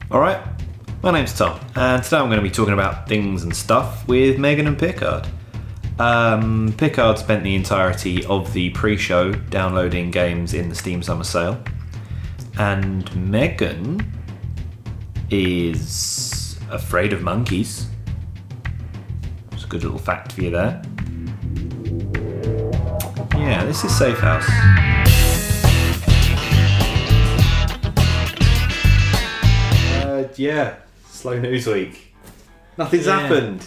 Alright, my name's Tom, and today I'm going to be talking about things and stuff with Megan and Pickard. Pickard spent the entirety of the pre-show downloading games in the Steam Summer Sale, and Megan is afraid of monkeys. It's a good little fact for you there. Yeah, this is Safehouse. Yeah, slow news week. Nothing's happened.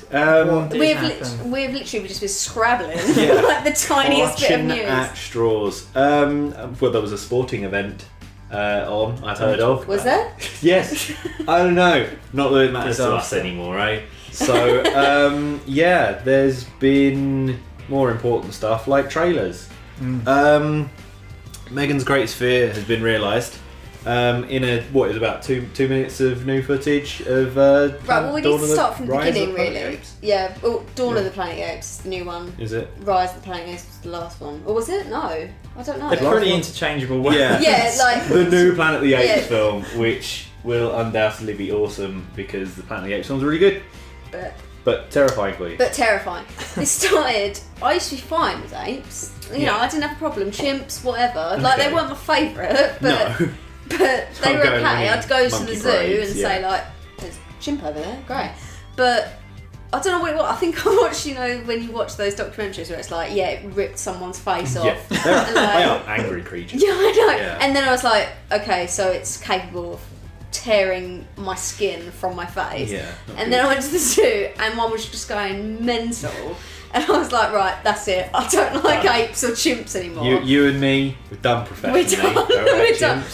We've literally just been scrabbling like the tiniest bit of news. At straws. Well, there was a sporting event on, I've heard of. Was there? Yes. I don't know. Not that it matters to us anymore, right? So, there's been more important stuff like trailers. Megan's greatest fear has been realised. In about 2 minutes of new footage of right, well, we need to start from the beginning, really. Yeah, Dawn of the Planet of the Apes, the new one. Is it? Rise of the Planet of the Apes was the last one. Or was it? No, I don't know. They're pretty interchangeable words. Yeah, like the new Planet of the Apes film, which will undoubtedly be awesome because the Planet of the Apes film's really good. But terrifying for you. But terrifying. It started, I used to be fine with apes. You know, I didn't have a problem. Chimps, whatever. Like, they weren't my favourite, but... No. But they were okay. I'd go to the zoo parades, and say, like, there's a chimp over there, great. But I don't know what it was. I think I watched, when you watch those documentaries where it's like, it ripped someone's face off. Yeah, they are angry creatures. Yeah, I know. Yeah. And then I was like, okay, so it's capable of tearing my skin from my face. Yeah. And then I went to the zoo and one was just going mental. And I was like, right, that's it. I don't like apes or chimps anymore. You and me, we're done professionally. We're done.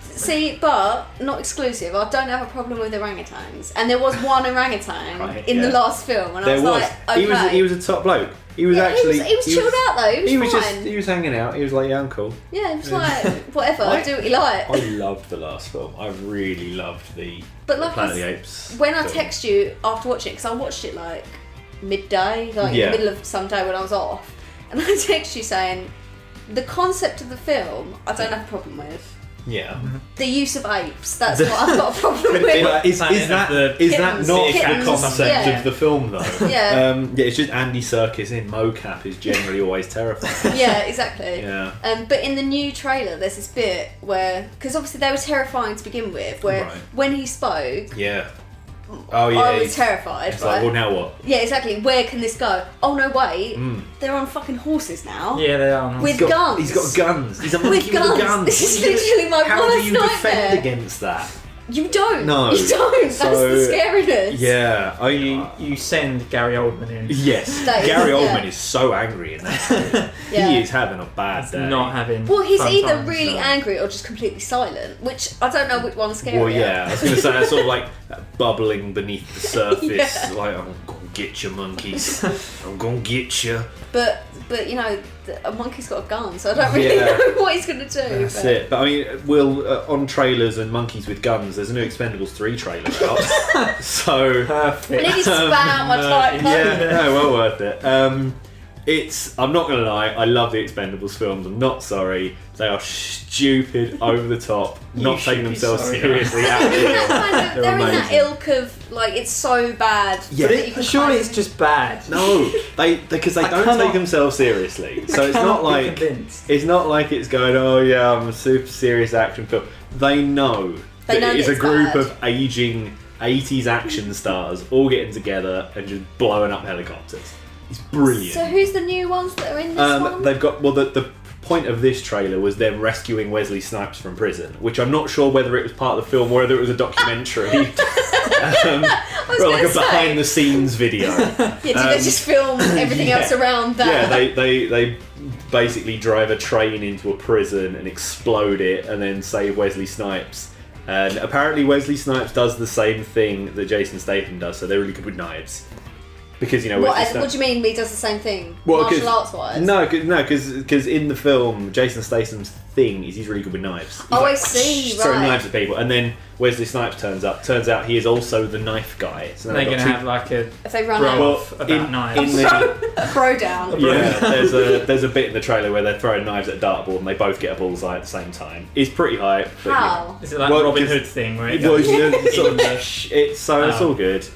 See, but not exclusive. I don't have a problem with orangutans, and there was one orangutan in the last film, and I was like, okay. He was a top bloke. He was actually. He was chilled out though. He was fine. He was hanging out. He was like, yeah, I'm cool. Yeah, he was like, whatever, do what you like. I loved the last film. I really loved the Planet of the Apes. When I text you after watching it, because I watched it like midday, in the middle of some day when I was off, and I text you saying the concept of the film I don't have a problem with. Yeah. The use of apes, that's what I've got a problem with. Is that not the concept of the film though? Yeah. It's just Andy Serkis in mocap is generally always terrifying. Yeah, exactly. Yeah. But in the new trailer, there's this bit where, because obviously they were terrifying to begin with, where when he spoke, oh yeah, I was terrified. It's like, well, now what? Yeah, exactly. Where can this go? Oh no, wait, they're on fucking horses now. Yeah, they are. With guns. He's got guns. He's a monkey with guns. This is literally my worst nightmare. How do you defend against that? You don't. No. You don't. That's the scariness. Yeah. You send Gary Oldman in. Yes. Gary Oldman is so angry in that. He is having a bad day. Not having. Well, he's either really angry or just completely silent, which I don't know which one's scarier. Well, yeah. I was going to say, that's sort of like bubbling beneath the surface. Like, I'm going to get you, monkeys. I'm going to get you. But a monkey's got a gun, so I don't really know what he's going to do. That's it. But I mean, on trailers and monkeys with guns, there's a new Expendables 3 trailer out. So perfect. I need to spam out my type. Well worth it. I'm not going to lie, I love the Expendables films. I'm not sorry. They are stupid, over the top, not taking themselves seriously. They're in that ilk of, like, it's so bad. Yeah. But surely it's just bad. No, because they don't take themselves seriously. So it's not like it's going, oh yeah, I'm a super serious action film. They know that it's a group of aging 80s action stars all getting together and just blowing up helicopters. It's brilliant. So who's the new ones that are in this one? They've got, the point of this trailer was them rescuing Wesley Snipes from prison, which I'm not sure whether it was part of the film or whether it was a documentary. Or like a behind the scenes video. Did they just film everything else around that? Yeah, they basically drive a train into a prison and explode it and then save Wesley Snipes. And apparently Wesley Snipes does the same thing that Jason Statham does, so they're really good with knives. Because, you know... What do you mean he does the same thing? Martial arts wise? No, because in the film, Jason Statham's thing is he's really good with knives. He's I see, right. Throwing knives at people. And then Wesley Snipes turns out he is also the knife guy. So they're going to have like a if they run out about knives. A throwdown. Yeah, there's a bit in the trailer where they're throwing knives at a dartboard and they both get a bullseye at the same time. It's pretty hype. How? Is it like Robin Hood thing where it goes it's all good.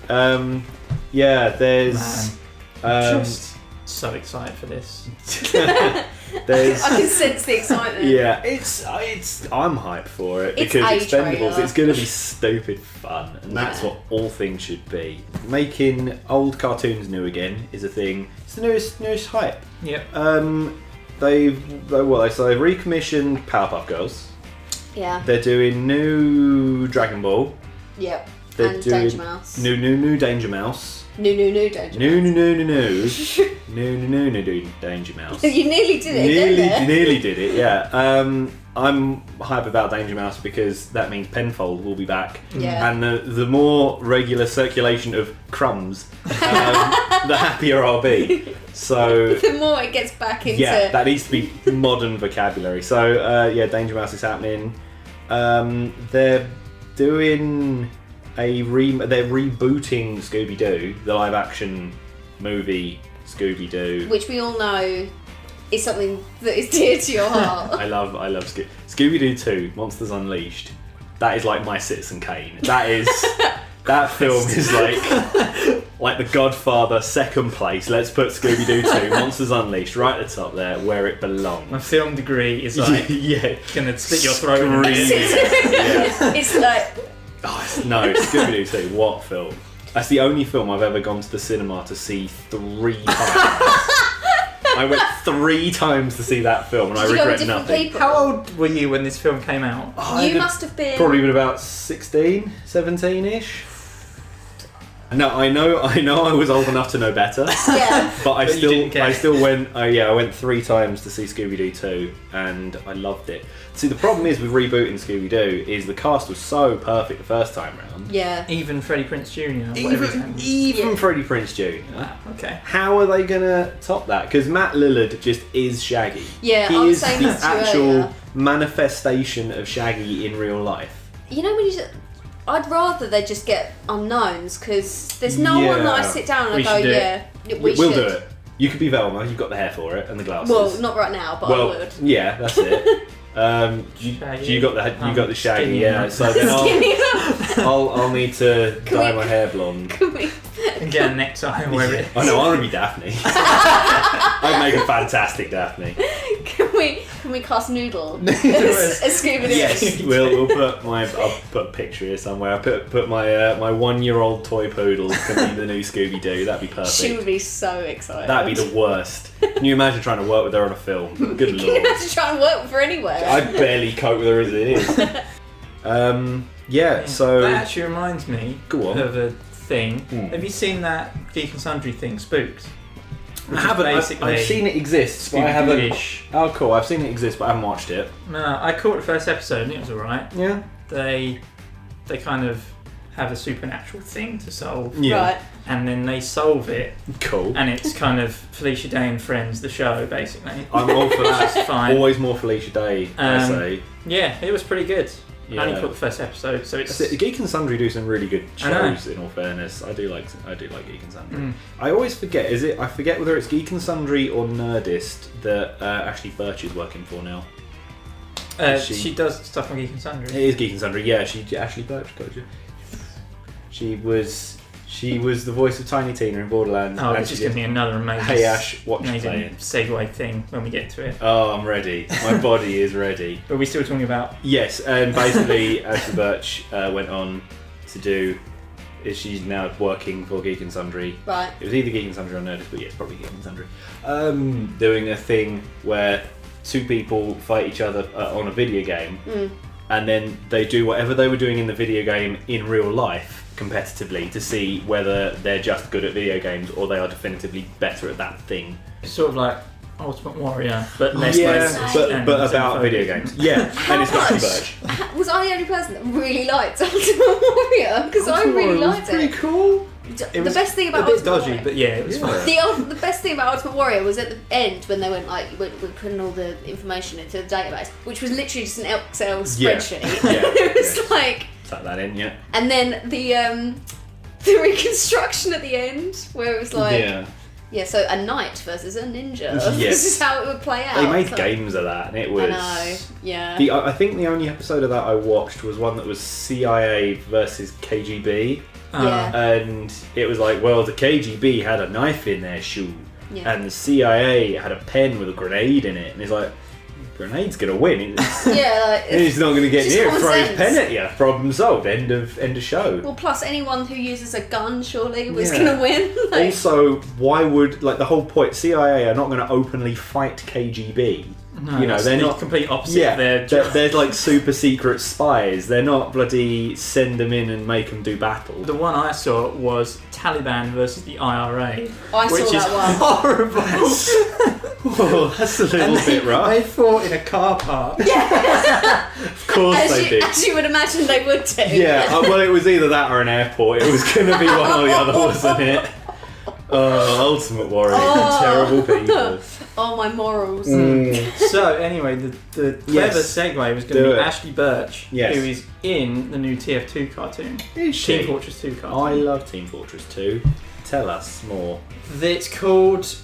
Yeah, there's... I'm just so excited for this. I can sense the excitement. Yeah, I'm hyped for it because Expendables. It's going to be stupid fun, and that's what all things should be. Making old cartoons new again is a thing. It's the newest hype. Yep. They've recommissioned Powerpuff Girls. Yeah. They're doing new Dragon Ball. Yep. And Danger Mouse. New Danger Mouse. New Danger Mouse. New Danger Mouse. You nearly did it. Nearly did it. Yeah. I'm hype about Danger Mouse because that means Penfold will be back. Yeah. And the more regular circulation of crumbs, the happier I'll be. So the more it gets back into that needs to be modern vocabulary. So Danger Mouse is happening. They're doing. They're rebooting Scooby-Doo, the live-action movie Scooby-Doo, which we all know is something that is dear to your heart. I love Scooby-Doo 2, Monsters Unleashed. That is like my Citizen Kane. That film is like The Godfather, second place. Let's put Scooby-Doo 2, Monsters Unleashed, right at the top there, where it belongs. My film degree is like gonna slit your throat. It's like. Oh, no, Scooby-Doo 2, what film? That's the only film I've ever gone to the cinema to see 3 times. I went 3 times to see that film and I regret nothing. People? How old were you when this film came out? You must have been... Probably been about 16, 17-ish. No, I know I was old enough to know better. Yeah. But I still went I went 3 times to see Scooby-Doo 2 and I loved it. See, the problem is with rebooting Scooby-Doo is the cast was so perfect the first time round. Yeah. Even Freddie Prinze Jr. Even Freddie Prinze Jr. Wow, okay. How are they going to top that? Because Matt Lillard just is Shaggy. Yeah, he is the actual manifestation of Shaggy in real life. You know when you... I'd rather they just get unknowns because there's no one that I sit down and I go, we'll do it. You could be Velma, you've got the hair for it and the glasses. Well, not right now, but I would. Yeah, that's it. You got the Shaggy, yeah. So then I'll need to dye my hair blonde. And get a necktie and wear it. I know, I want to be Daphne. I'd make a fantastic Daphne. Can we cast Noodle as Scooby-Doo? Yes, we'll put I'll put a picture here somewhere. I'll put my my 1-year-old toy poodle can be the new Scooby-Doo. That'd be perfect. She would be so excited. That'd be the worst. Can you imagine trying to work with her on a film? Good lord. Can you imagine trying to work with her anywhere? I barely cope with her as it is. So that actually reminds me of a thing. Have you seen that Geek and Sundry thing, Spooked? I haven't. I've seen it exist, but I haven't. Oh, cool! I've seen it exist, but I haven't watched it. No, I caught the first episode and it was alright. Yeah. They kind of have a supernatural thing to solve. Yeah. Right. And then they solve it. Cool. And it's kind of Felicia Day and Friends, the show, basically. I'm all for that. It's fine. Always more Felicia Day, I say. Yeah, it was pretty good. Yeah. I only caught the first episode, so it's... Geek and Sundry do some really good shows. In all fairness, I do like Geek and Sundry. I always forget. I forget whether it's Geek and Sundry or Nerdist that Ashley Birch is working for now. She does stuff on Geek and Sundry. It is Geek and Sundry. Yeah, Ashley Birch. She was the voice of Tiny Tina in Borderlands. Oh, it's just going to be another amazing... Hey Ash, what you playing? Segue thing when we get to it. Oh, I'm ready. My body is ready. But we're still talking about... Yes, and basically Ashley Birch went on to do... She's now working for Geek and Sundry. Right. It was either Geek and Sundry or Nerdist, but yeah, it's probably Geek and Sundry. Doing a thing where 2 people fight each other on a video game, and then they do whatever they were doing in the video game in real life competitively to see whether they're just good at video games or they are definitively better at that thing. It's sort of like Ultimate Warrior, but less but about video games. Yeah, and it's got Birch. Was I the only person that really liked Ultimate Warrior? Because I really liked it. Pretty cool. The best thing about a bit Ultimate dodgy, Warrior, but yeah, it was fun. The best thing about Ultimate Warrior was at the end when they went like we're putting all the information into the database, which was literally just an Excel spreadsheet. It was like tuck that in, yeah. And then the reconstruction at the end where it was like so a knight versus a ninja. This is how it would play out. They made games of that, and it was. I know, I think the only episode of that I watched was one that was CIA versus KGB. And it was like, well, the KGB had a knife in their shoe, and the CIA had a pen with a grenade in it, and it's like, grenade's gonna win. He's not gonna get near it, throw his pen at you. Problem solved. End of show. Well, plus anyone who uses a gun surely was gonna win. Also, why would the whole point? CIA are not gonna openly fight KGB. No, they're not complete opposite. Yeah, they're like super secret spies. They're not bloody send them in and make them do battle. The one I saw was Taliban versus the IRA. I saw that one. Horrible. That's a little bit rough. They fought in a car park. Yeah. Of course they did. As you would imagine they would do. Yeah, well, it was either that or an airport. It was going to be one or the other, wasn't it? Ultimate Warrior. Terrible people. Oh, my morals. So, anyway, the clever segue was going to be Ashley Birch, who is in the new TF2 cartoon. Is she? Team Fortress 2 cartoon. I love Team Fortress 2. Tell us more. It's called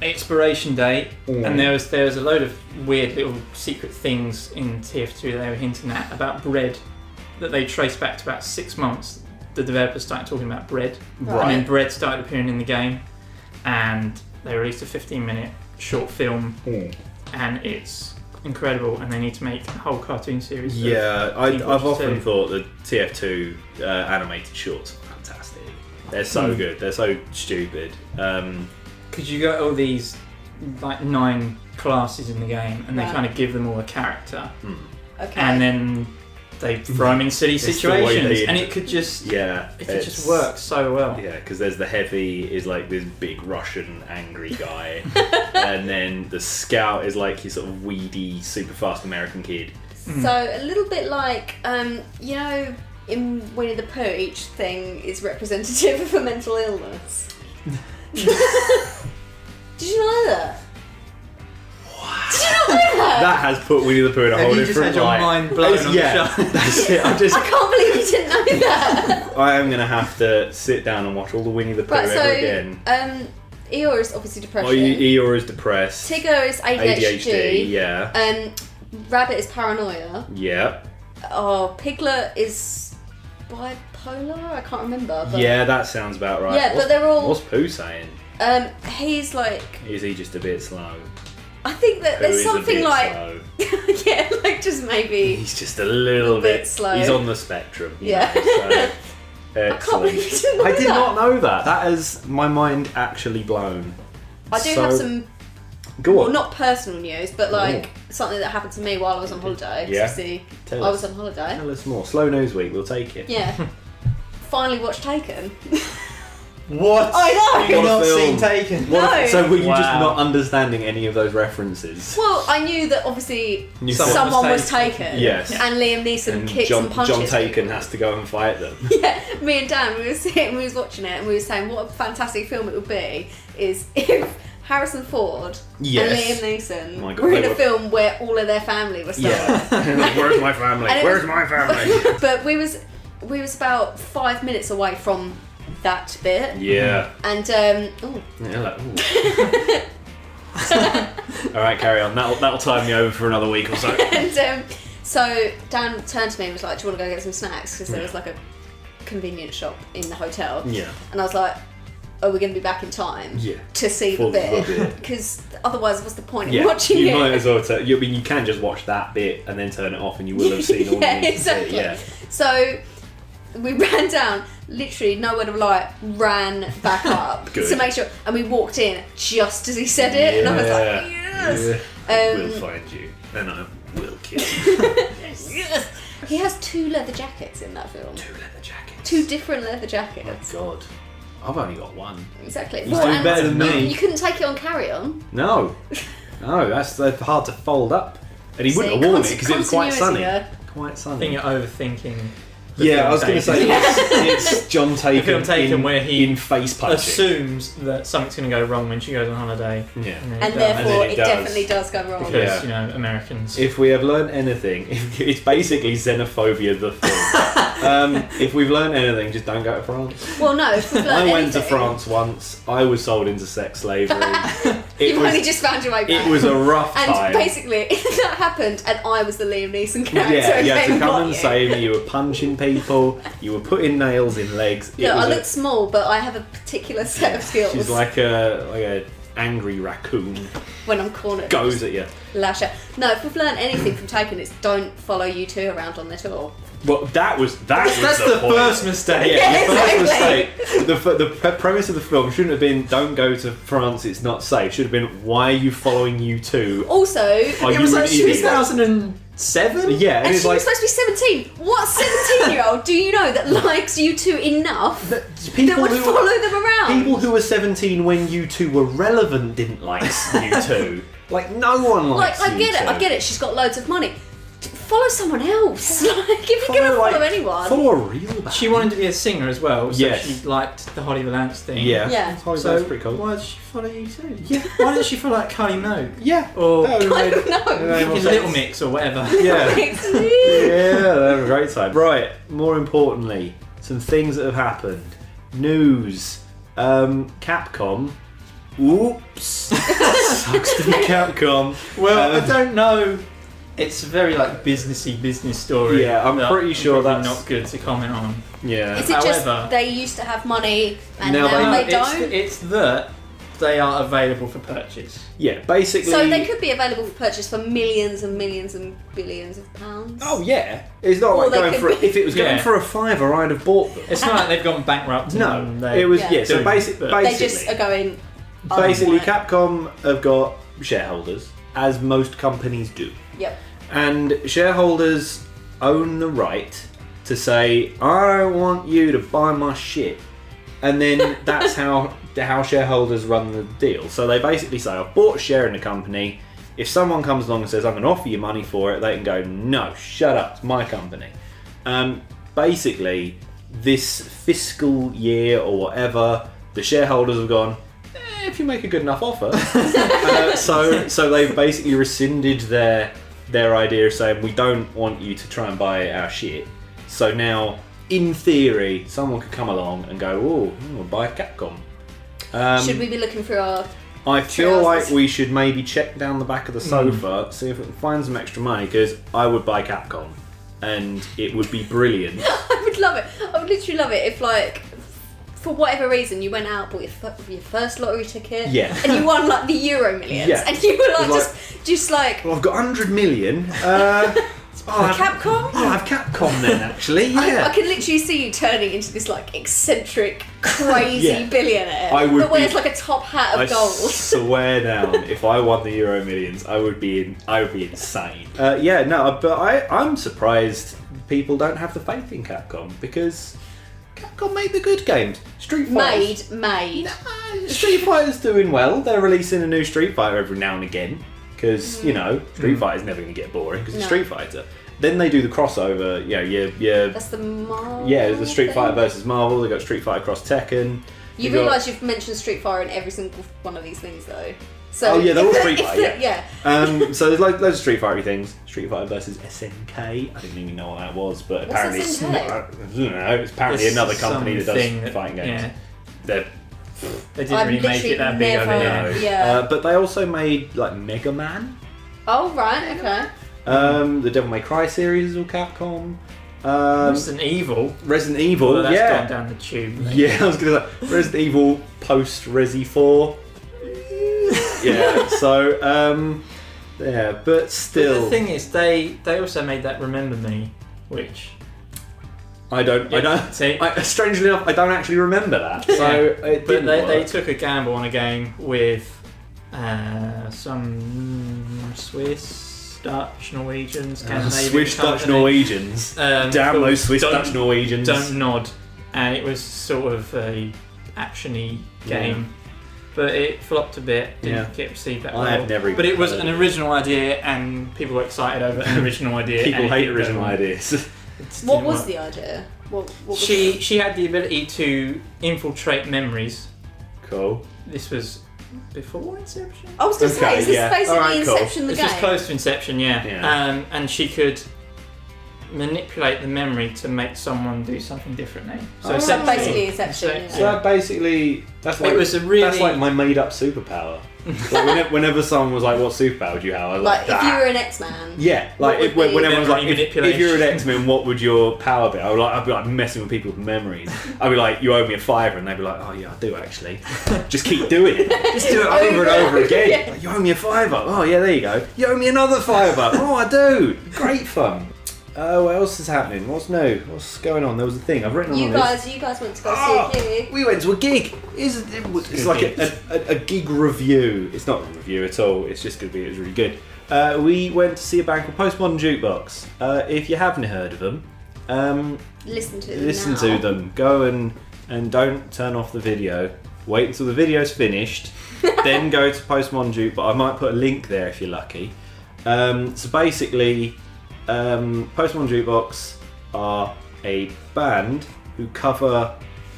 Expiration Date, and there was a load of weird little secret things in TF2 that they were hinting at about bread that they traced back to about 6 months. The developers started talking about bread, and then bread started appearing in the game, and they released a 15-minute short film, and it's incredible, and they need to make a whole cartoon series. I've often thought the TF2 animated shorts are fantastic. They're so good. They're so stupid. Because you got all these like 9 classes in the game, and they kind of give them all a character, and then they throw them in silly situations, and it could just just work so well. Yeah, because there's the heavy is like this big Russian angry guy, and then the scout is like his sort of weedy, super fast American kid. So a little bit like you know, in Winnie the Pooh, each thing is representative of a mental illness. Did you know that? Did you not know that? That has put Winnie the Pooh in a whole different light. Mind blown on the show. That's it. I can't believe you didn't know that. I am going to have to sit down and watch all the Winnie the Pooh ever again. Eeyore is obviously depression. Eeyore is depressed. Tigger is ADHD. Yeah. Rabbit is paranoia. Yeah. Oh, Piglet is bipolar? I can't remember. But yeah, that sounds about right. Yeah, but they're all... What's Pooh saying? He's like... Is he just a bit slow? I think that there's something like... yeah, like just maybe... He's just a little bit slow. He's on the spectrum. Yeah. So, I can't believe you didn't know that. I did not know that. That has my mind actually blown. I do have some... Go on. Well, not personal news, but like something that happened to me while I was on holiday. Yeah. See, I was on holiday. Tell us more. Slow news week, we'll take it. Yeah. Finally watched Taken. What? I know! You've not seen Taken? No. So were you just not understanding any of those references? Well, I knew that obviously someone was taken. Yes. And Liam Neeson kicks and punches John Taken has to go and fight them. Yeah. Me and Dan, we was watching it and we were saying what a fantastic film it would be is if Harrison Ford and Liam Neeson were in a film where all of their family was still like, where's my family? Where's my family? But we was about 5 minutes away from that bit. Yeah. And Alright, carry on. That'll time me over for another week or so. And so Dan turned to me and was like, do you want to go get some snacks? Because there was like a convenience shop in the hotel. Yeah. And I was like, are we going to be back in time to see the bit? Because otherwise, what's the point in watching it? You might as well. You can just watch that bit and then turn it off, and you will have seen all you need to see. Yeah. So we ran down, literally no word of a lie, ran back up to make sure, and we walked in just as he said it, and I was like, yes. I will find you, and I will kill you. Yes. He has 2 leather jackets in that film. 2 leather jackets. 2 different leather jackets. Oh my god. I've only got 1. Exactly. He's doing better than me. You couldn't take it on carry-on. No, that's hard to fold up. And he wouldn't have worn it because it was quite sunny. Quite sunny. I think you're overthinking Yeah, I was going to say it's John Taken, film Taken where he in face punching. assumes that something's going to go wrong when she goes on holiday. Yeah, and therefore it definitely does go wrong. Because Americans. If we have learned anything, it's basically xenophobia the film. If we've learned anything, just don't go to France. Well, no. If we've learned I went to France once. I was sold into sex slavery. You've only just found your way back. It was a rough time. And basically, that happened, and I was the Liam Neeson character. Yeah, you had to come and you. save me. You were punching people. You were putting nails in legs. Look, I look small, but I have a particular set of skills. She's like a angry raccoon. When I'm cornered, goes at you. Lash out. No, if we've learned anything from Taken, it's don't follow you two around on their tour. Well, that's the point. first mistake. Yeah, the exactly. first mistake. The premise of the film shouldn't have been don't go to France, it's not safe. Should have been why are you following you two? Also, it was like 2007. Yeah, and she was supposed to be 17. What 17-year-old do you know that likes you two enough that would follow them around? People who were 17 when you two were relevant didn't like you two. Like no one likes I get it. She's got loads of money. Follow someone else. Like, if you're going to follow anyone. Follow a real band. She wanted to be a singer as well, so yes. she liked the Holly Valance thing. Yeah. So that's pretty cool. Why did she follow you too? Yeah. Why didn't she follow like Kylie Minogue? Yeah. Or Little Mix or whatever. Yeah. Yeah, that was a great time. Right, more importantly, some things that have happened. News. Capcom. Oops. Sucks to be Capcom. Well, I don't know. It's a very businessy business story. Yeah, I'm pretty sure that's not good to comment on. Yeah. Is it just they used to have money and now they don't? It's that they are available for purchase. Yeah, basically. So they could be available for purchase for millions and millions and billions of pounds. Oh yeah, it's not like going for. If it was going for a $5, I'd have bought them. It's not like they've gone bankrupt. No, it was So basically, they just are going. Basically, Capcom have got shareholders, as most companies do. Yep. And shareholders own the right to say, I want you to buy my shit. And then that's how shareholders run the deal. So they basically say, I've bought a share in the company. If someone comes along and says, I'm going to offer you money for it, they can go, no, shut up, it's my company. Basically, this fiscal year or whatever, the shareholders have gone, if you make a good enough offer. So they've basically rescinded their idea of saying we don't want you to try and buy our shit. So now, in theory, someone could come along and go, oh, we'll buy Capcom. Should we be looking for our... I feel like we should maybe check down the back of the sofa, see if we can find some extra money, because I would buy Capcom. And it would be brilliant. I would love it. I would literally love it if, for whatever reason, you went out, bought your first lottery ticket, and you won the Euro Millions, and you were just like, well, I've got 100 million. Capcom? I'll have Capcom then, actually. Yeah. I can literally see you turning into this eccentric, crazy billionaire that wears a top hat of gold. I swear down, if I won the Euro Millions, I would be insane. But I'm surprised people don't have the faith in Capcom because Capcom made the good games. Street Fighter. Made. Street Fighter's doing well. They're releasing a new Street Fighter every now and again because Street Fighter's never going to get boring because it's Street Fighter. Then they do the crossover. That's the Marvel. Yeah, the Street Fighter versus Marvel. They got Street Fighter Cross Tekken. You realise you've mentioned Street Fighter in every single one of these things, though. So they're all Street Fighter. Yeah. So there's loads of Street Fighter things. Street Fighter versus SNK. I didn't even know what that was, but apparently it's apparently another company that does fighting games. Yeah. They didn't really make it that big over here. Yeah. But they also made Mega Man. Oh right, okay. The Devil May Cry series is all Capcom. Resident Evil. Well, that's gone down the tube. Mate. Yeah, I was gonna say Resident Evil post Resi 4. Yeah, so but still. But the thing is, they also made that Remember Me, which I don't. Strangely enough, I don't actually remember that. So but they took a gamble on a game with some Swiss, Dutch, Norwegians, Scandinavian Swiss, Dutch, Norwegians. Damn those Swiss, Dutch, Norwegians. Don't nod. And it was sort of a actiony game. But it flopped a bit, didn't get received that well. I have never. But it was an original idea, and people were excited over an original idea. People hate original ideas. What was the idea? What was she had the ability to infiltrate memories. Cool. This was before Inception? I was going to say, is this basically Inception the game? This was close to Inception, yeah. And she could manipulate the memory to make someone do something differently. So basically Inception. So that basically, that's like my made up superpower. Like whenever someone was like, "What superpower would you have?" I was like, if you were an X-Man. Yeah, like when everyone's like, if you're an X-Man, what would your power be? I'd be like messing with people's memories. I'd be like, "You owe me a £5," and they'd be like, "Oh yeah, I do actually." Just keep doing it. Just do it over and over again. Yeah. Like, you owe me a £5. Oh yeah, there you go. You owe me another £5. Oh, I do. Great fun. What else is happening? What's new? What's going on? There was a thing I've written on this. You guys went to go see a gig. We went to a gig. It's like a gig review. It's not a review at all. It's just going to be. It was really good. We went to see a band called Postmodern Jukebox. If you haven't heard of them, listen to them. Listen to them. Go and don't turn off the video. Wait until the video's finished. Then go to Postmodern Jukebox. I might put a link there if you're lucky. So basically. Postmodern Jukebox are a band who cover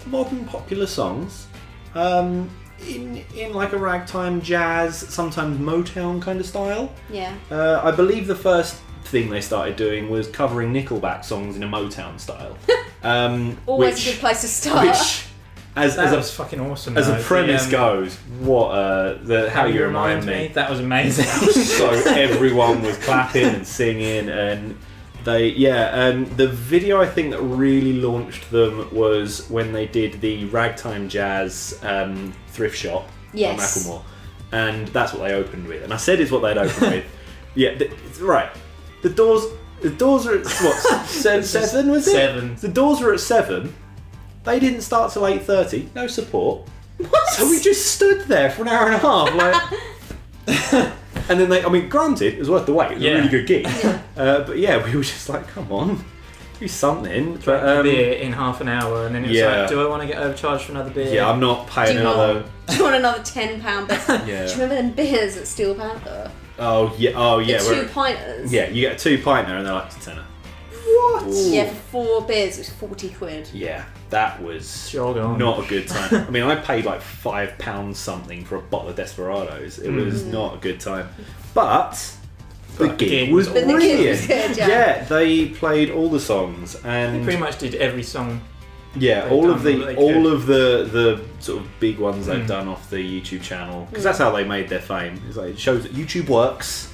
modern popular songs in like a ragtime jazz, sometimes Motown kind of style. Yeah. I believe the first thing they started doing was covering Nickelback songs in a Motown style. Always a good place to start. That was fucking awesome. As a premise goes, how you remind me. That was amazing. So everyone was clapping and singing, and the video I think that really launched them was when they did the ragtime jazz thrift shop on Macklemore, and that's what they opened with. And I said it's what they'd opened with. Yeah, right. The doors are at what? 7 was it? 7. The doors were at 7. They didn't start till 8:30. No support. What? So we just stood there for an hour and a half, like. And then granted, it was worth the wait. It was a really good gig. Yeah. But yeah, we were just like, come on, do something. But beer in half an hour, and then it was like, do I want to get overcharged for another beer? Yeah, I'm not paying another. Do you want another £10 beer? Yeah. Do you remember them beers at Steel Panther? Oh yeah. The 2-pinters. Yeah, you get a 2-pinter and they're like £10. What? Ooh. Yeah, for 4 beers, it was £40. Yeah, that was not a good time. I mean, I paid like £5 something for a bottle of Desperados. It was not a good time. But the gig was brilliant. Yeah, they played all the songs and they pretty much did every song. Yeah, all of the sort of big ones they've done off the YouTube channel, because that's how they made their fame. It's like, it shows that YouTube works.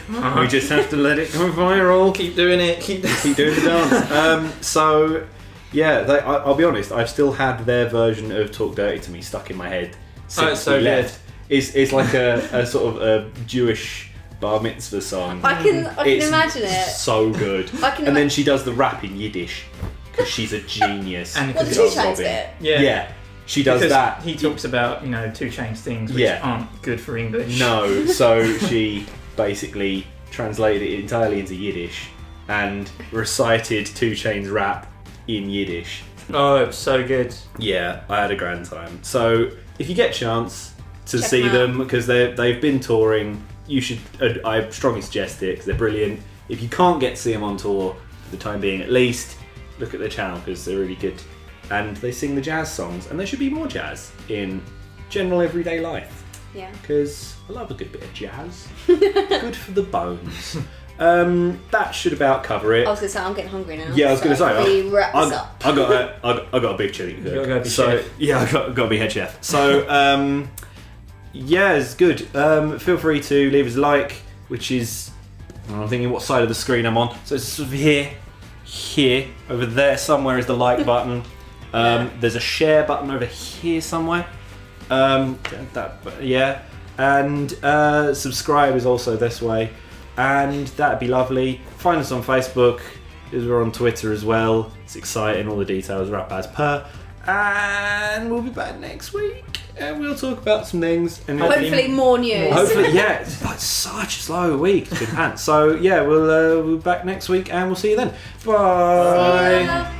We just have to let it go viral. Keep doing it. Keep doing the dance. So, yeah, I'll be honest. I've still had their version of "Talk Dirty to Me" stuck in my head since we left. It's like a sort of a Jewish bar mitzvah song. I can imagine it. So good. And then she does the rap in Yiddish because she's a genius. And the 2 Chainz bit. Yeah. She does that. He talks about 2 Chainz things which aren't good for English. No, so she basically translated it entirely into Yiddish and recited 2 Chainz rap in Yiddish. Oh, it was so good. Yeah, I had a grand time. So if you get a chance to see them, because they've been touring, you should. I strongly suggest it because they're brilliant. If you can't get to see them on tour for the time being, at least look at their channel because they're really good. And they sing the jazz songs, and there should be more jazz in general everyday life. Yeah. Because I love a good bit of jazz. Good for the bones. That should about cover it. I was going to say, I'm getting hungry now. Yeah, I was going to say, we wrap this up. I got a big chili cook. You got to be chef. Yeah, I got to be head chef. So, yeah, it's good. Feel free to leave us a like, which is, I'm thinking what side of the screen I'm on. So it's sort of here, over there somewhere is the like button. There's a share button over here somewhere. And subscribe is also this way, and that'd be lovely. Find us on Facebook, because we're on Twitter as well. It's exciting, all the details are up as per, and we'll be back next week and we'll talk about some things and hopefully more news. Hopefully, yeah, it's like such a slow week. It's been pants. So yeah, we'll be back next week and we'll see you then. Bye.